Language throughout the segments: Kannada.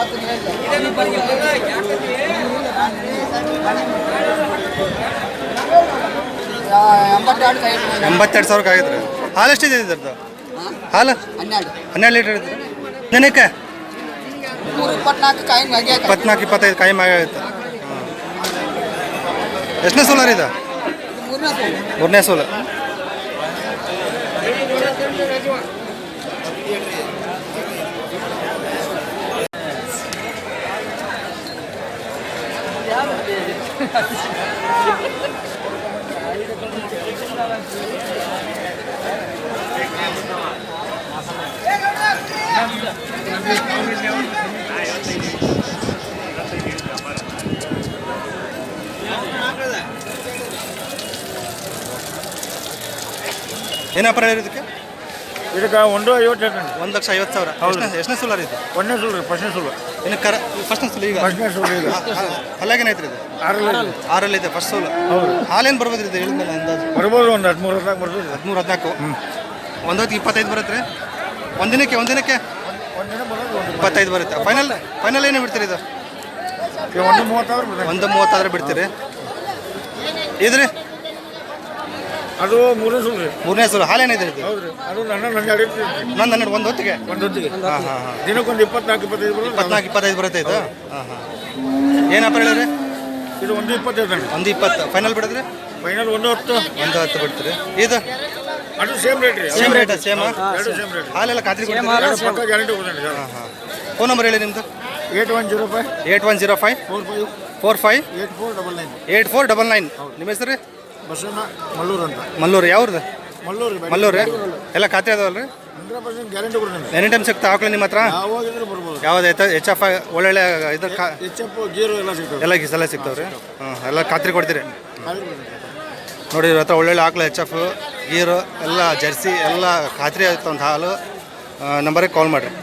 ₹82,000 ಆಗಿದ್ರೆ ಹಾಲು ಎಷ್ಟಿದೆ ಇದ್ರದ್ದು? ಹಾಲು 12 ಲೀಟರ್ ಇದ್ರೆ ದಿನಕ್ಕೆ 24-25 ಕಾಯಿ ಆಗೈತೆ. ಎಷ್ಟನೇ ಸೋಲಾರ್ ಇದು? ಮೂರನೇ ಸೋಲ. ಏನು ವ್ಯಾಪಾರ ಇದಕ್ಕೆ? ಇದಕ್ಕೆ 1,50,000. 1,50,000. ಎಷ್ಟನೇ ಸೋಲಾರ್ ಇದು? ಒಂದನೇ ಸುಳ್ಳು, ಫಸ್ಟ್ನೇ ಸುಳ್ಳು. ಇನ್ನು ಫಸ್ಟ್ನೇ ಸುಳ್ಳು ಈಗ ಫಸ್ಟ್ನೇ ಸುಳ್ಳು ಈಗ ಅಲ್ಲಾಗೇನೈತ್ರಿ ಇದು? 6 ಇದೆ ಫಸ್ಟ್ ಸೋಲು. ಹೌದು. ಹಾಲೇನು ಬರ್ಬೋದು ಇದು ಹೇಳಿದ್ಮೇಲೆ ಅಂದಾಜು? ಬರ್ಬೋದು ಒಂದು 13-14 ಬರ್ತದೆ. 13-14. ಒಂದೊತ್ತಿಗೆ 25 ಬರುತ್ತೆ ರೀ. ಒಂದಿನಕ್ಕೆ ಒಂದಿನ ಬರೋದು 25 ಬರುತ್ತೆ. ಫೈನಲ್ ಏನು ಬಿಡ್ತೀರಿ ಇದು? 1,30,000 1,30,000 ಬಿಡ್ತೀರಿ. ಇದ್ರಿ ಅದು ಮೂರನೇ ಸೋಲು. ಹಾಲೇನಿದೆ ಇದು? ಹೌದು. ಅದು ನನ್ನ 12 ಒಂದು ಹೊತ್ತಿಗೆ ಹಾಂ ದಿನಕ್ಕೊಂದು 24-25 ಬರೋದು. 24-25 ಬರುತ್ತೆ ಇದು. ಏನು ವ್ಯಾಪಾರ ಹೇಳಿರಿ? ಇದು 1,20,000. 1,20. ಫೈನಲ್ ಬಿಡಿದ್ರಿ? ಫೈನಲ್ 1,10. 1,10 ಬಿಡ್ತೀರಿ. ಇದು ಅದು ಸೇಮ್ ರೇಟ್ ರೀ. Same rate. Same rate. ಹಾಲೆಲ್ಲ ಖಾತ್ರಿ ಪಕ್ಕ ಗ್ಯಾರಂಟಿ ಕೊಡ್ತೀನಿ. ಫೋನ್ ನಂಬರ್ ಹೇಳಿ ನಿಮ್ಮದು? 8105 8105 45 8499. ನಿಮ್ಮ ಹೆಸರು? ಬಸವಣ್ಣ ಮಲ್ಲೂರು ಅಂತ. ಮಲ್ಲೂರು. ಯಾವ್ದು? ಮಲ್ಲೂರು. ಎಲ್ಲ ಖಾತ್ರಿ ಅದಾವಲ್ರಿ? 100% ಗ್ಯಾರಂಟಿ ಕೊಡ್ತೀನಿ. ಎನಿ ಟೈಮ್ ಸಿಗ್ತಾ ಆಕಳ ನಿಮ್ಮ ಹತ್ರ? ಯಾವಾಗಿದ್ರು ಬರ್ಬೋದು. ಯಾವ್ದು HF ಒಳ್ಳೊಳ್ಳೆ ಇದು HF ಗೀರು ಎಲ್ಲ ಸಿಗ್ತವೆ. ಎಲ್ಲ ಸಿಗ್ತಾವ್ರಿ. ಎಲ್ಲ ಖಾತ್ರಿ ಕೊಡ್ತೀರಿ ನೋಡಿ. ಇವ್ರ ಹತ್ರ ಒಳ್ಳೊಳ್ಳೆ ಆಕಳ HF ಗೀರು ಎಲ್ಲ ಜರ್ಸಿ ಎಲ್ಲ ಖಾತ್ರಿ ಆಗುತ್ತೆ. ಒಂದು ಹಾಲು ನಂಬರಿಗೆ ಕಾಲ್ ಮಾಡಿರಿ.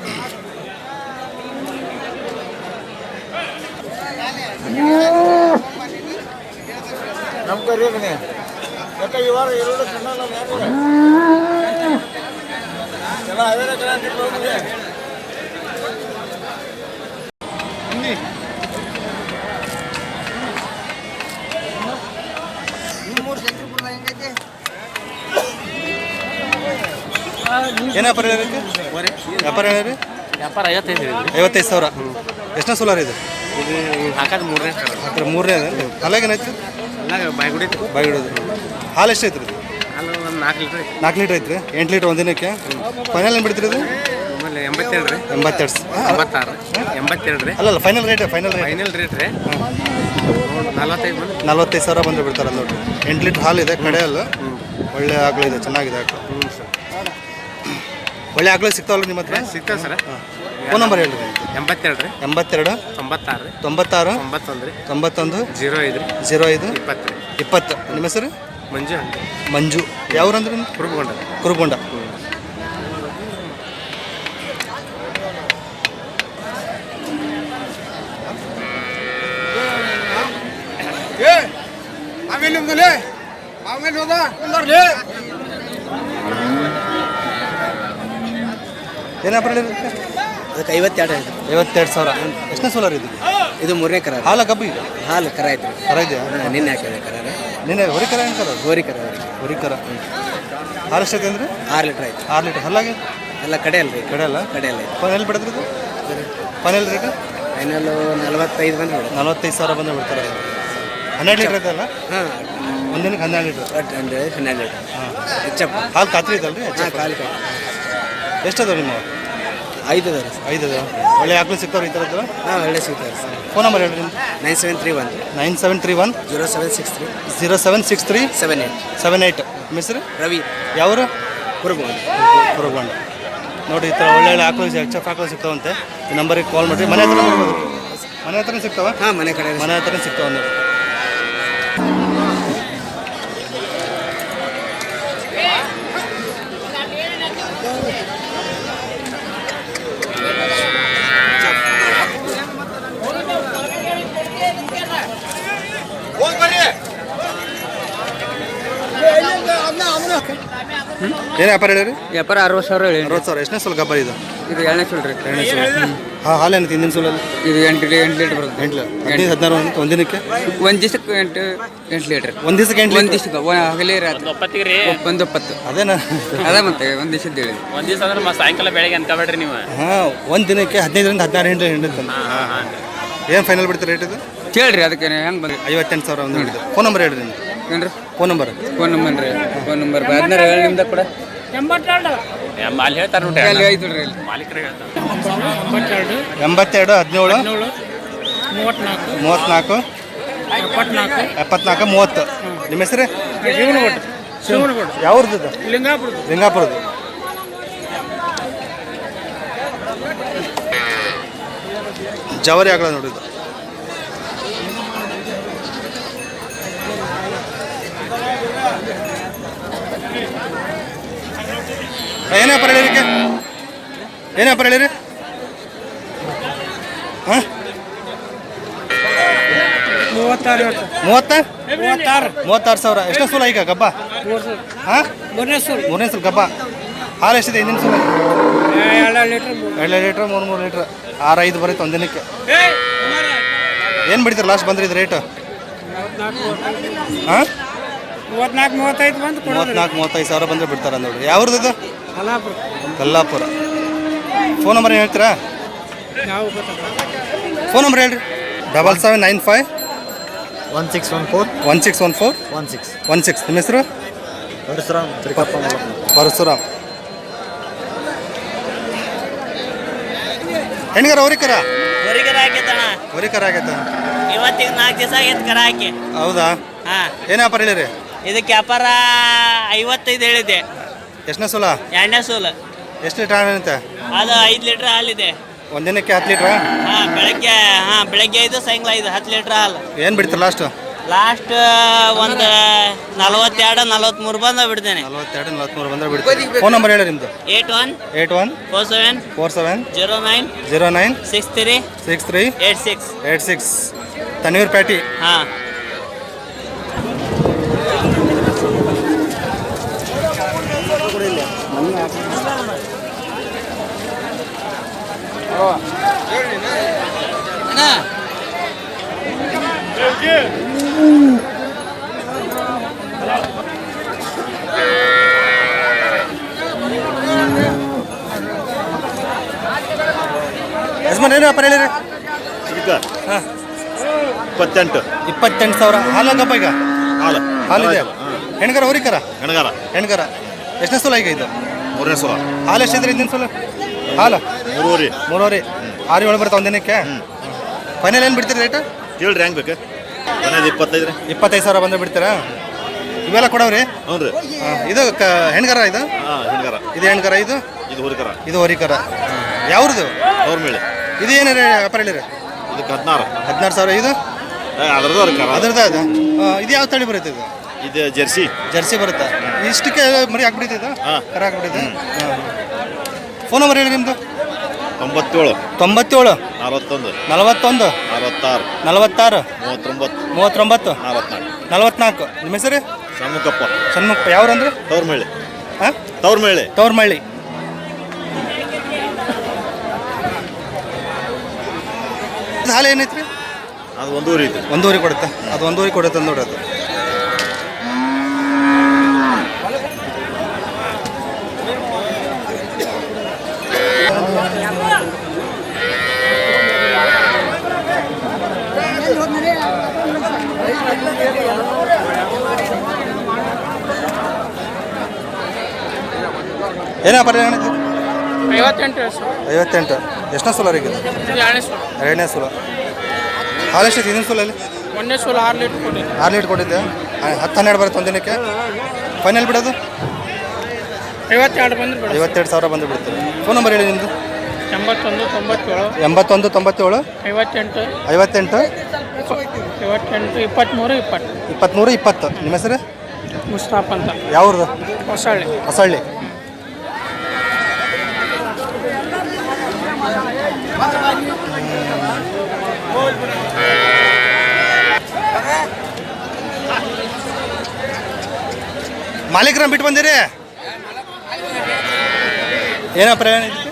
ನಮ್ಮ ಕೈ ಯಾಕೆ ಈ ವಾರ ಎರಡು ಕಣ್ಣಲ್ಲ ಎಲ್ಲ ಅವೇರ ಕ್ರಾಂತಿ ಹೋಗಿದೆ. ಏನು ವ್ಯಾಪಾರ ಹೇಳಿರಿ? ವ್ಯಾಪಾರ ಹೇಳಿರಿ? ವ್ಯಾಪಾರ 55,000. ಎಷ್ಟನೇ ಸೋಲಾರ್ ಇದು? ಹಾಕೋದು ಮೂರನೇ ಅಲ್ಲಾಗೇನಾಯ್ತು? ಬಾಯಿಗಿಡೋದು. ಹಾಲು ಎಷ್ಟೈತ್ರಿ ಇದು? ಹಾಲು ಒಂದು 4 ಲೀಟ್ರ್. 4 ಲೀಟ್ರ್ ಐತ್ರಿ. 8 ಲೀಟ್ರ್ ಒಂದಿನಕ್ಕೆ. ಫೈನಲ್ ಏನು ಬಿಡ್ತೀರಿ ಇದು? 82 ರೀ. 82. 82 ರೀ. ಅಲ್ಲಲ್ಲ ಫೈನಲ್ ರೇಟ್ ರೇಟ್ ರೀ 45,000 ಬಂದು ಬಿಡ್ತಾರೆ ನೋಡಿರಿ. 8 ಲೀಟ್ರ್ ಹಾಲು ಇದೆ. ಕಡೆ ಹಾಲು ಒಳ್ಳೆ ಆಕಳಿದೆ. ಚೆನ್ನಾಗಿದೆ ಆಕಳು. ಒಳ್ಳೆ ಆಕಳು ಸಿಗ್ತಾವಲ್ಲ ನಿಮ್ಮ ಹತ್ರ? ಸಿಗ್ತಾವೆ ಸರ್. ಫೋನ್ ನಂಬರ್ ಹೇಳ್ರಿ. 82 ರೀ. 82 96 ರೀ. 96 91 05 05 20. ನಿಮ್ಮ ಹೆಸರು? ಮಂಜು. ಯಾವ್ರಂದ್ರೆ? ಕುರುಬಗೊಂಡ. ಏನು ವ್ಯಾಪಾರ ಇರುತ್ತೆ? ಅದಕ್ಕೆ 52,000. ಎಷ್ಟನೇ ಸೋಲಾರ್ ಇದು? ಇದು ಮೂರನೇ ಕರ. ಹಾಲ ಕಬ್ಬು ಈಗ? ಹಾಲು ಕರ ಐತ್ರಿ. ಕರ ಇದೆಯಾ? ನಿನ್ನೆ ಹಾಕಿದೆ ಕರ. ನಿನ್ನೆ ಹೊರಿಕರ ಏನು ಕರ? ಹೊರಿಕರ. ಹಾಲು ಎಷ್ಟೈತೆ ಅಂದರೆ? 6 ಲೀಟ್ರ್ ಆಯ್ತು. 6 ಲೀಟ್ರ್ ಹಲ್ಲಾಗಿ ಎಲ್ಲ ಕಡೆ ಅಲ್ರಿ? ಕಡೆ ಅಲ್ಲ. ಫೈನಲ್ ಬಿಡಿದ್ರಿ ಇದು? Final rate? ಫೈನಲು 45 ಬಂದು 45,000 ಬಂದು ಬಿಡ್ತಾರೆ. 12 ಲೀಟ್ರ್ ಐತಲ್ಲ? ಹಾಂ. ಒಂದಿನಕ್ಕೆ 12 ಲೀಟ್ರ್. 12 ಲೀಟ್ರ್. ಹಾಂ. ಹೆಚ್ಚಪ್ಪ ಹಾಲು ಖಾತ್ರಿ ಇದಲ್ರಿ? ಕಾಲು ಎಷ್ಟದ ನಿಮ್ಮ? 5 ಅದಾವೆ. 5 ಅದಾವೆ. ಒಳ್ಳೆ ಆಕಳು ಸಿಗ್ತಾವ್ರಿ ಈ ಥರದ್ದು? ಹಾಂ ಒಳ್ಳೆ ಸಿಗ್ತಾರೆ ಸರ್. ಫೋನ್ ನಂಬರ್ ಹೇಳ್ರಿ. 9731 0763 0763 78. ನಿಮ್ಮ ಹೆಸರು? ರವಿ. ಯಾವರು? ಕುರುಬಗೊಂಡ. ನೋಡಿ ಈ ಥರ ಒಳ್ಳೆ ಆಕಳು HF ಆಕಳು ಸಿಗ್ತಾವಂತೆ. ಈ ನಂಬರಿಗೆ ಕಾಲ್ ಮಾಡಿರಿ. ಮನೆ ಹತ್ರ ಬರ್ಬೋದು? ಮನೆ ಹತ್ರನೇ ಸಿಗ್ತಾವ? ಹಾಂ ಮನೆ ಹತ್ರನೇ ಸಿಗ್ತಾವ ನೋಡಿ. ಏನು ವ್ಯಾಪಾರ ಹೇಳಿರಿ? ವ್ಯಾಪಾರ 60,000 ಹೇಳಿ. 60,000. ಎಷ್ಟನೇ ಸಲ ಗಬ್ಬ ಇದು? ಇದು 2ನೇ ಸುಲ್ ರೀ. ಎರಡನೇ ಸಲ. ಹಾಂ, ಹಾಲೇನು ಹಿಂದಿನ ಸಲಲ್ಲಿ? ಇದು 8 ಲೀಟ್ರ್ ಬರುತ್ತೆ. 8 15 16 ಒಂದು ದಿನಕ್ಕೆ? ಒಂದು ದಿವಸಕ್ಕೆ 8 ಲೀಟ್ರ್. ಒಂದು ದಿವಸಕ್ಕೆ 8 ಒಂದು ದಿವಸಕ್ಕೆ ಹಗಲೇ ರಾತ್ರಿ 1 ಅದೇನಾ? ಅದೇ ಮತ್ತೆ ಒಂದು ದಿವಸದ್ದು ಹೇಳಿ. ಒಂದು ದಿವಸ ಅಂದ್ರೆ ಸಾಯಂಕಾಲ ಬೆಳಗ್ಗೆ ಅನ್ಕೋಬೇಡ್ರಿ ನೀವು. ಹಾಂ, ಒಂದು ದಿನಕ್ಕೆ 15ರಿಂದ 16 ಹಿಂಡಿ ಏನು ಫೈನಲ್ ಬಿಡ್ತೀರಿ ರೇಟ್ ಇದು? ಕೇಳ್ರಿ ಅದಕ್ಕೆ ಹೆಂಗೆ ಬಂದ್ರಿ? 58,000 ಒಂದು ಹಿಡಿದು. ಫೋನ್ ನಂಬರ್ ಹೇಳ್ರಿ ನಿಮ್ದು. ಏನ್ರಿ ಫೋನ್ ನಂಬರ್? ಫೋನ್ ನಂಬರ್ ರೀ. ಫೋನ್ ನಂಬರ್ 16 ಹೇಳಿ ನಿಮ್ದು ಕೂಡ. ಅಲ್ಲಿ ಹೇಳ್ತಾರೆ ನೋಡಿ, ಅಲ್ಲಿ ಐದು ರೀ ಅಲ್ಲಿ. ಮಾಲೀಕರು ಹೇಳ್ತಾರೆ. 82 17 34 74 30. ನಿಮ್ಮ ಹೆಸರು? ಯಾವ್ದು? ಲಿಂಗಾಪುರದ್ದು. ಜವರಿ ಆಗಲ್ಲ ನೋಡಿದ್ದು. ಏನು ವ್ಯಾಪಾರ ಹೇಳಿರಿ? ಏನು ವ್ಯಾಪಾರ ಹೇಳಿರಿ? ಹಾಂ, 36,000. ಎಷ್ಟನೇ ಸೂಲ ಈಗ ಗಬ್ಬ? ಹಾಂ, 3ನೇ ಸಲ ಗಬ್ಬ. ಹಾಲು ಎಷ್ಟಿದೆ ಹಿಂದಿನ ಸೂಲ? 2 ಲೀಟ್ರ್ 3 ಲೀಟ್ರ್ 6-5 ಬರುತ್ತೆ ಒಂದು ದಿನಕ್ಕೆ. ಏನು ಬಿಡ್ತೀರಿ ಲಾಸ್ಟ್ ಬಂದ್ರಿ ಇದು ರೇಟು? ಹಾಂ, 34-35 ಬಂದರೆ ಬಿಡ್ತಾರೆ ನೋಡಿ. ಯಾವ್ದು ಇದು? ಕಲ್ಲಾಪುರ. ಫೋನ್ ನಂಬರ್ ಏನು ಹೇಳ್ತೀರಾ? ಫೋನ್ ನಂಬರ್ ಹೇಳ್ರಿ. 7795 1614 16. ನಿಮ್ಮ ಹೆಸರು? ಪರಶುರಾಮ್. ಹೆಣ್ಗಾರ ಹೊರಿಕರ? ಹೊರಿಕರ ಆಗೈತ. ಇವತ್ತಿಗೆ 4 ದಿವಸ ಆಗೈತೆ ಕರ ಹಾಕಿ. ಹೌದಾ? ಹಾಂ, ಏನು ವ್ಯಾಪಾರ ಹೇಳಿರಿ? ಇದಕ್ಕೆ ವ್ಯಾಪಾರ 55 ಹೇಳಿದೆ. ಎಷ್ಟನೇ ಸಲ? 2ನೇ ಸೂಲು. ಎಷ್ಟು ಲೀಟ್ರ್ ಹಾಲು? ಅದು 5 ಲೀಟ್ರ್ ಹಾಲಿದೆ. ಒಂದು ದಿನಕ್ಕೆ 10 ಲೀಟ್ರಾ? ಬೆಳಗ್ಗೆ 5 ಸಾಯಂಕಾಲ 5 10 ಲೀಟ್ರ್ ಹಾಲು. ಏನು ಬಿಡ್ತಾರೆ ಲಾಸ್ಟ್? ಒಂದು 42-43 ಬಂದ ಬಿಡ್ತೇನೆ. 42-43 ಬಂದರೆ ಬಿಡ್ತಾರೆ. ಫೋನ್ ನಂಬರ್ ಹೇಳಿ ನಿಮ್ಮದು? 81 47 09 63 86. ತನ್ನೀರ್ ಪ್ಯಾಟಿ. ಹಾಂ, ಯಜಮಾನ್ ಏನು ವ್ಯಾಪಾರ ಹೇಳಿರಿ? ಈಗ ಹಾಂ, 28,000 ಹಾಲಾಗಪ್ಪ ಈಗ? ಹಾಲಿದೆ. ಹೆಣ್ಗಾರ ಹೊರಿಕರ? ಹೆಣ್ಗಾರ. ಎಷ್ಟನೇ ಸಲ ಈಗ ಇದು? 3ನೇ ಸಲ. ಹಾಲು ಎಷ್ಟಿದ್ರೆ ಹಿಂದಿನ ಸಲ? ಹಾಲು 3.5 6-7 ಬರುತ್ತೆ ಒಂದು ದಿನಕ್ಕೆ. ಫೈನಲ್ ಏನು ಬಿಡ್ತೀರಿ ರೇಟ್? ಕೇಳ್ರಿ ಹೆಂಗೆ ಬೇಕು? 25,000 ಬಂದರೆ ಬಿಡ್ತೀರಾ? ಇವೆಲ್ಲ ಕೊಡವ್ರಿ? ಹ್ಞೂ ರೀ. ಇದು ಹೆಣ್ಗಾರ ಇದು? ಹೆಣ್ಗಾರ. ಇದು ಹೆಣ್ಗಾರ, ಇದು ಇದು ಹೊರಿಕರ. ಯಾವ್ದು? ಅವ್ರ ಮೇಲೆ ಇದು ಏನು ವ್ಯಾಪಾರ ಹೇಳಿರಿ? ಇದಕ್ಕೆ 16,000. ಇದು ಅದ್ರದ್ದು ಅದ್ರದ್ದು ಅದು. ಇದು ಯಾವ ತಳಿ ಬರುತ್ತೆ ಇದು? ಇದು ಜರ್ಸಿ ಬರುತ್ತೆ. ಇಷ್ಟಕ್ಕೆ ಮರಿ ಹಾಕ್ಬಿಟ್ಟಿದ್ದು? ಹಾಂ, ಕರ ಹಾಕ್ಬಿಟ್ಟಿದ್ದು. ಫೋನ್ ನಂಬರ್ ಹೇಳಿ ನಿಮ್ಮದು? 97 97 41 41 46 39 39 44. ನಿಮ್ಮ ಹೆಸರು? ಸಣ್ಣಪ್ಪ. ಯಾವ್ರಂದ್ರೆ? ಹಾಂ, ತೌರ್ಮಳ್ಳಿ. ಹಾಲು ಏನೈತ್ರಿ? ಅದು 1.5 ಐತಿ. 1.5 ಕೊಡುತ್ತೆ. ಅದು 1.5 ಕೊಡುತ್ತೆ ನೋಡ್ರಿ. ಅದು ಏನು ವ್ಯಾಪಾರ ಹೇಳಿದ್ರಿ? 58. ಎಷ್ಟನೇ ಸಲ ರೀ? 2ನೇ ಸಲ. ಹಾಲು ಎಷ್ಟಿತ್ತು ಹಿಂದಿನ ಸಲಲ್ಲಿ? 6 ಲೀಟ್ರ್ ಕೊಟ್ಟಿದ್ದೆ. 6 ಲೀಟ್ರ್ ಕೊಟ್ಟಿದ್ದೆ. 10-12 ಬರುತ್ತೆ ಒಂದು ದಿನಕ್ಕೆ. ಫೈನಲ್ ಬಿಡೋದು 52,000 ಬಂದು ಬಿಡ್ತೀರಿ. ಫೋನ್ ನಂಬರ್ ಹೇಳಿ ನಿಮ್ಮದು? 81 97 58 23 20. ನಿಮ್ಮ ಹೆಸರು? ಮುಸ್ತಾಫ್ ಅಂತ. ಯಾವ್ದು? ಹೊಸಳ್ಳಿ. ಮಾಲೀಕರ ಬಿಟ್ಟು ಬಂದಿರಿ? ಏನೋ ಪ್ರಯಾಣ ಇದಕ್ಕೆ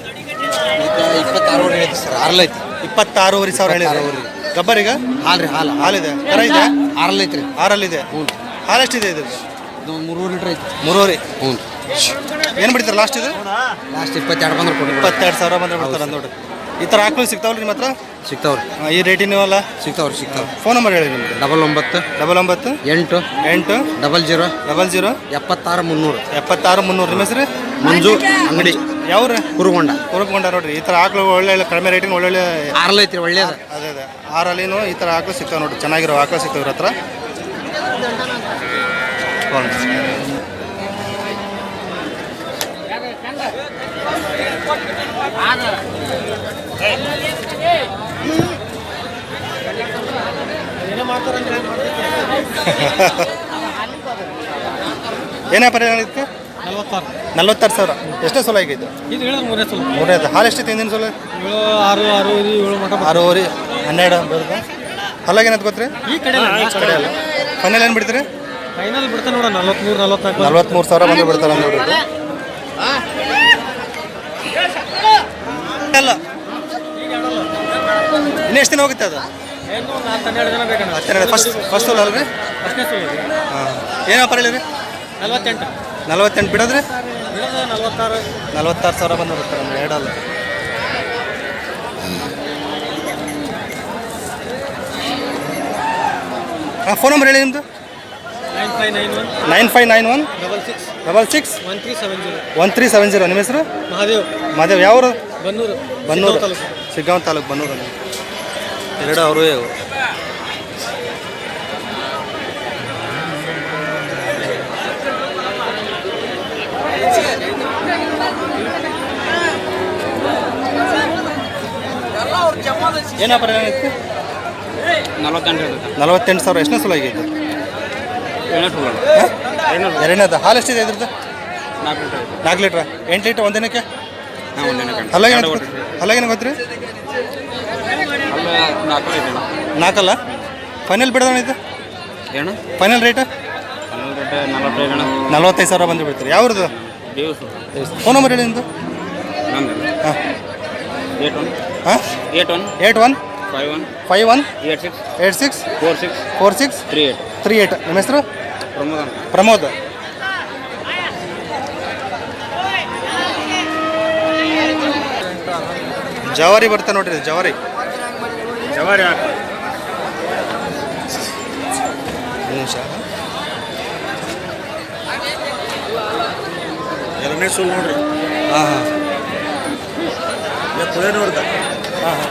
26 ಹೇಳಿದ್ರಿ ಸರ್, ಆರ್ಲೈತಿ 26,500 ಹೇಳಿದ್ರೆ ಗಬ್ಬರಿಗೆ ಹಾಲು ರೀ, ಹಾಲು ಹಾಲಿದೆ ಕರ ಇದೆ ಆರ್ಲೈತಿ ರೀ. 6 ಹಾಲು ಎಷ್ಟಿದೆ ಇದು ಇದು 3 ಲೀಟ್ರ್ ಐತಿ. 3.5 ಹ್ಞೂ ಏನು ಬಿಡ್ತಾರೆ ಲಾಸ್ಟ್ ಇದು ಲಾಸ್ಟ್ 22 ಬಂದ್ರೆ ಕೊಡಿ. 22,000 ಬಂದ್ರೆ ಬಿಡ್ತಾರೆ ನೋಡ್ರಿ. ಈ ಥರ ಆಕಳು ಸಿಗ್ತಾವಲ್ಲ ನಿಮ್ಮ ಹತ್ರ ಸಿಗ್ತಾವ್ರಿ, ಈ ರೇಟಿನವಲ್ಲ. ಸಿಗ್ತಾವ್ರಿ. ಫೋನ್ ನಂಬರ್ ಹೇಳಿ ನಿಮ್ದು. 99 99 8 8 00 00 76 300. 76 300. ನಿಮ್ಮ ಹೆಸರು ಮಂಜು ಅಂಗಡಿ ಯಾವ್ರ ಕುರುಗೊಂಡ. ಹುಡುಕೊಂಡ ನೋಡ್ರಿ. ಈ ಥರ ಆಕಳು ಒಳ್ಳೆ ಕಡಿಮೆ ರೇಟಿನ ಒಳ್ಳೊಳ್ಳೆ ಆರ್ಲೈತಿ ಒಳ್ಳೇದು. ಅದೇ ಆರಲ್ಲಿನೂ ಈ ಥರ ಆಕಳು ಸಿಗ್ತಾವೆ ನೋಡ್ರಿ. ಚೆನ್ನಾಗಿರೋ ಆಕಳು ಸಿಗ್ತಾವೆ ಇವ್ರ ಹತ್ರ. ಏನಪ್ಪ ಇದಕ್ಕೆ 46,000. ಎಷ್ಟೇ ಸಲ ಆಗೈತೆ ಇದು ಹೇಳಿದ್ರೆ ಮೂರನೇ ಸಲ ಮೂರನೇದು. ಹಾಲು ಎಷ್ಟೈತೆ ಹಿಂದಿನ ಸಲ 7 7 ಮಟ 6 12 ಬರುತ್ತೆ. ಹಲ್ಲಾಗೇನಂತ ಗೊತ್ತ್ರಿ ಈ ಕಡೆ ಕಡೆ ಅಲ್ಲ. ಫೈನಲ್ ಏನು ಬಿಡ್ತೀರಿ? ಫೈನಲ್ ಬಿಡ್ತಾನೆ ನೋಡ 43 44 43,000 ಬಂದು ಬಿಡ್ತಾರೆ ನೋಡಿ. ಅಲ್ಲ ಇನ್ನು ಎಷ್ಟು ದಿನ ಹೋಗುತ್ತೆ ಅದು? 12 ಜನ ಬೇಕಣ್ಣ. ಫಸ್ಟ್ ಸೋಲ್ ಅಲ್ರಿ? ಫಸ್ಟ್ನೇ ಸಲ ಹಾಂ. ಏನಪ್ಪ ಹೇಳಿರಿ? 48 48 ಬಿಡೋದ್ರಿ? 46 46,000 ಬಂದು ಬಿಡ್ತಾರೆ ನಮ್ಗೆ ಎರಡಲ್ಲ. ಹಾಂ, ಫೋನ್ ನಂಬರ್ ಹೇಳಿ ನಿಮ್ಮದು. 9591 9591 66 66 1370. 1370. ನಿಮ್ಮ ಹೆಸರು? ಮಹಾದೇವ್ ಯಾವರು? ಬನ್ನೂರು ಸಿಗ್ಗಾಂವ್ ತಾಲೂಕು ಬನ್ನೂರು. ಎರಡು ಅವರು ಏನಪ್ಪ ಏನಿತ್ತು? 48,000. ಎಷ್ಟನೇ ಸಲ ಆಗೈತೆ? ಎರಡನೇದು. ಹಾಲು ಎಷ್ಟಿದೆ ಇದ್ರದ್ದು? 4 ಲೀಟ್ರ. 8 ಲೀಟ್ರ್ ಒಂದಿನಕ್ಕೆ? ಹಲ್ಲಾಗೇನು ಗೊತ್ತ್ರಿ? 4 ಫೈನಲ್ ಬಿಡೋಣ ಇದು? ಫೈನಲ್ ರೇಟ್ 45,000 ಬಂದು ಬಿಡ್ತೀರಿ. ಯಾವ್ದು? ಫೋನ್ ನಂಬರ್ ಹೇಳಿ ನಿಮ್ಮದು. ಹಾಂ 81 51 86 46 38. ನಿಮ್ಮ ಹೆಸರು? ಪ್ರಮೋದ್. ಜವಾರಿ ಬರ್ತಾ ನೋಡ್ರಿ. ಜವಾರಿ ನಿಮಿಷ. ಎರಡನೇ ಸೂಲ್ ನೋಡ್ರಿ. ಹಾಂ ಹಾಂ ನೋಡ್ದ ಹಾಂ ಹಾಂ.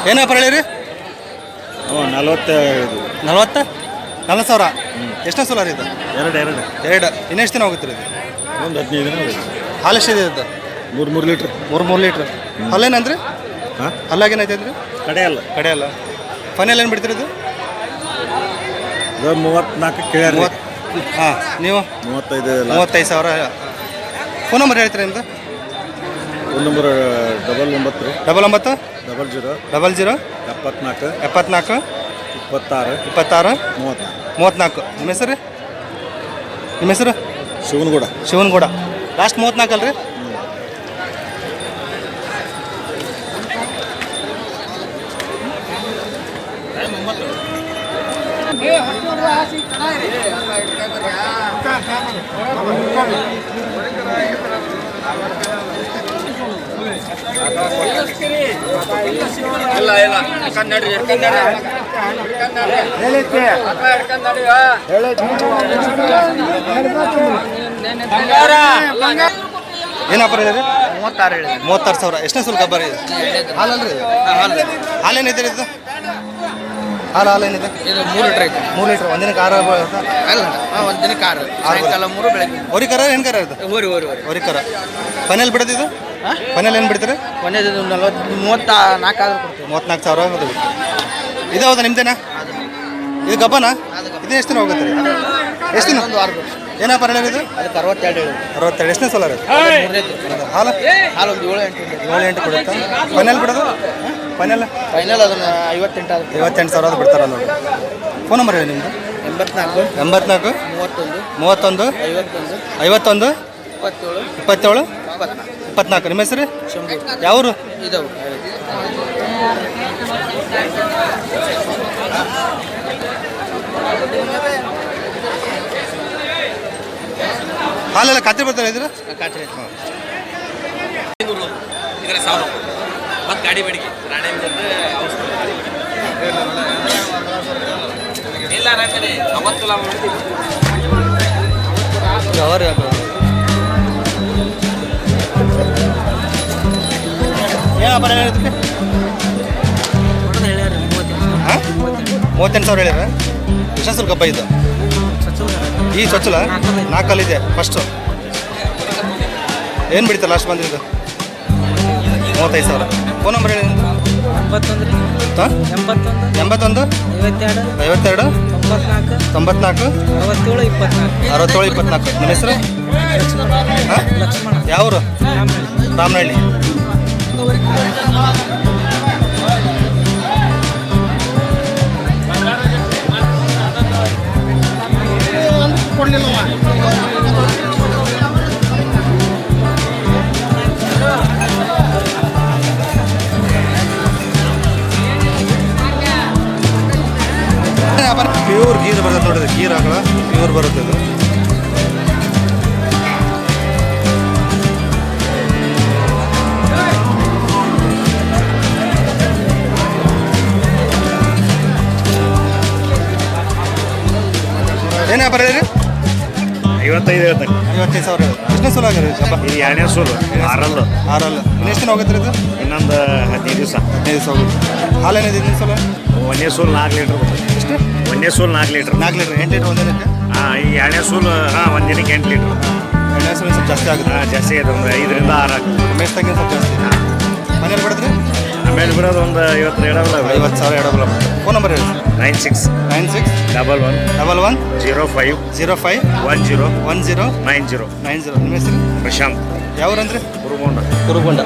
ಏನಪ್ಪ ಹೇಳಿರಿ? 40,000. ಎಷ್ಟನೇ ಸೋಲ ರೀ ಇದು? ಎರಡು. ಇನ್ನೆಷ್ಟು ದಿನ ಹೋಗುತ್ತೆ ರೀ ಇದು? ಒಂದು 15 ದಿನ. ಹಾಲು ಎಷ್ಟಿದೆ ಇದು? 3 ಲೀಟ್ರ್. 3 ಲೀಟ್ರ್. ಹಲ್ಲೇನಂದ್ರಿ? ಹಾಂ, ಹಲ್ಲಾಗೇನೈತೆ ಅಂದ್ರಿ? ಕಡೆ ಅಲ್ಲ. ಫೈನಲ್ ಏನು ಬಿಡ್ತೀರಿ ಇದು? 34 ಕೇಳ್ಯಾರ. ಹಾಂ, ನೀವು 35,000. ಫೋನ್ ನಂಬರ್ ಹೇಳ್ತೀರಾ ನಿಮ್ಮದು? Phone number 99 99 00 00 74 74 26 26 34. 34. ನಿಮ್ಮ ಹೆಸರು? ನಿಮ್ಮ ಹೆಸರು? ಶಿವನಗೌಡ. ಲಾಸ್ಟ್ 34 ಅಲ್ರಿ? ಏನಪ್ಪ ಹೇಳಿರಿ? 36,000. ಎಷ್ಟನೇ ಸುಲ್ ಗಬ್ಬರ್ ಇದು? ಹಾಲಲ್ರಿ? ಹಾಲೇನಿದೆ ಇದು? ಹಾಲೇನಿದೆ? 3 ಲೀಟ್ರ್ ಐತೆ. 3 ಲೀಟ್ರ್. ಒಂದಿನಕ್ಕೆ 6 ಅಲ್ಲ ಒಂದು ದಿನಕ್ಕೆ 6 ಸಾಯಂಕಾಲ 3 ಬೆಳಗ್ಗೆ ಹೊರಿ ಕರ ಏನು ಕರ ಇದು? ಹೊರಿ ಕರ. ಫೈನಲ್ ಬಿಡೋದು ಇದು? ಫೈನಲ್ ಏನು ಬಿಡ್ತೀರಿ? ಒಂದೇದು 34 ಆದ್ರೂ ಕೊಡ್ತೀವಿ. 34,000 ಅದು ಬಿಟ್ಟು. ಇದು ಹೌದಾ ನಿಮ್ದೇನಾ? ಇದು ಗಬ್ಬನಾ? ಇದು ಎಷ್ಟು ದಿನ ಹೋಗುತ್ತೆ ರೀ? ಎಷ್ಟು ದಿನ? ಒಂದು ವಾರ ಏನಪ್ಪ ಹೇಳಿರಿ ಇದು? ಅದಕ್ಕೆ 62 62. ಎಷ್ಟನೇ ಸೋಲಾರ ಇದು? ಹಾಲು ಹಾಲು ಒಂದು 7-8 ಕೊಡುತ್ತಾ? ಫೈನಲ್ ಬಿಡೋದು? ಫೈನಲ್ ಅದನ್ನು 58 ಆದ್ರೆ 58,000 ಅದು ಬಿಡ್ತಾರೆ ನೋಡಿ. ಫೋನ್ ನಂಬರ್ ಹೇಳಿ ನಿಮ್ಮದು. 84 84 31 31 51 51 27 24 ನಿಮ್ಮ ಹೆಸರು ಯಾವರು ಹಾಲೆಲ್ಲ ಖಾತ್ರಿ ಬರ್ತಾರೆ ಇದ್ರ ಮತ್ತು ಗಾಡಿ ಬೇಡಿಕೆ ರಾಣೆ ಇಲ್ಲ ರಾಣೆ ಅವತ್ತು ಯಾರು ಏನಪ್ಪ ಇದಕ್ಕೆ 38,000 ಹೇಳ್ಯಾರ ಎಷ್ಟು ಸ್ವಲ್ಪ ಗಬ್ಬ ಇದು ಈ ಸ್ವಚ್ಛಲ 4 ಅಲ್ಲಿದೆ ಫಸ್ಟು ಏನು ಬಿಡ್ತಾರೆ ಲಾಸ್ಟ್ ಬಂದಿದ್ದು 35,000 ಫೋನ್ ನಂಬರ್ ಹೇಳಿ 81 52 94 67 24 ನಿಮ್ಮ ಹೆಸರು ಯಾವರು ರಾಮನಹಳ್ಳಿ ಪ್ಯೂರ್ ಗೀರ್ ಬರ್ತದೆ ನೋಡಿದ್ರೆ ಗೀರ್ ಆಗಲ್ಲ ಪ್ಯೂರ್ ಬರುತ್ತೆ ಇದು ಏನೇ ವ್ಯಾಪಾರ ಹೇಳಿರಿ 55 ಹೇಳ್ತಾನೆ 55,000 ಎಷ್ಟನೇ ಸಲ ಆಗಿರಿ ಹಬ್ಬ ಇದು 2ನೇ ಸೂಲು 6 ಆರಲ್ಲ ಇನ್ನು ಎಷ್ಟು ದಿನ ಹೋಗುತ್ತೆ ಇದು ಇನ್ನೊಂದು 15 ದಿವಸ 15 ದಿವಸ ಹೋಗುತ್ತೆ ಹಾಲೇನಿದೆ ಇನ್ನೊಂದು ಸಲ 1ನೇ ಸೂಲು 4 ಲೀಟ್ರ್ ಎಷ್ಟು 1ನೇ ಸೂಲು 4 ಲೀಟ್ರ್ 4 ಲೀಟ್ರ್ 8 ಲೀಟ್ರ್ ಒಂದು ದಿನಕ್ಕೆ ಹಾಂ ಈ 2ನೇ ಸೂಲು ಒಂದು ದಿನಕ್ಕೆ 8 ಲೀಟ್ರ್ ಎರಡನೇ ಸಲ ಸ್ವಲ್ಪ ಜಾಸ್ತಿ ಆಗುತ್ತೆ ಜಾಸ್ತಿ ಆಯ್ತು ಒಂದು 5ರಿಂದ 6 ಆಗ್ತದೆ ಮೇಸ್ತಾಗಿನ ಸ್ವಲ್ಪ ಜಾಸ್ತಿ ಮನೇಲಿ ಬಿಡಿದ್ರಿ ಆಮೇಲೆ ಬಿಡೋದು ಒಂದು 50 ಇಡೋಲ್ಲ 50,000 ಎಡಬಲ್ಲ ಫೋನ್ ನಂಬರ್ ಹೇಳಿ 96 11 05 10 90 90 ನಿಮ್ಮ ಹೆಸರು ಪ್ರಶಾಂತ್ ಯಾವ್ರಂದ್ರೆ ಕುರುಗೊಂಡ ಕುರುಗೊಂಡ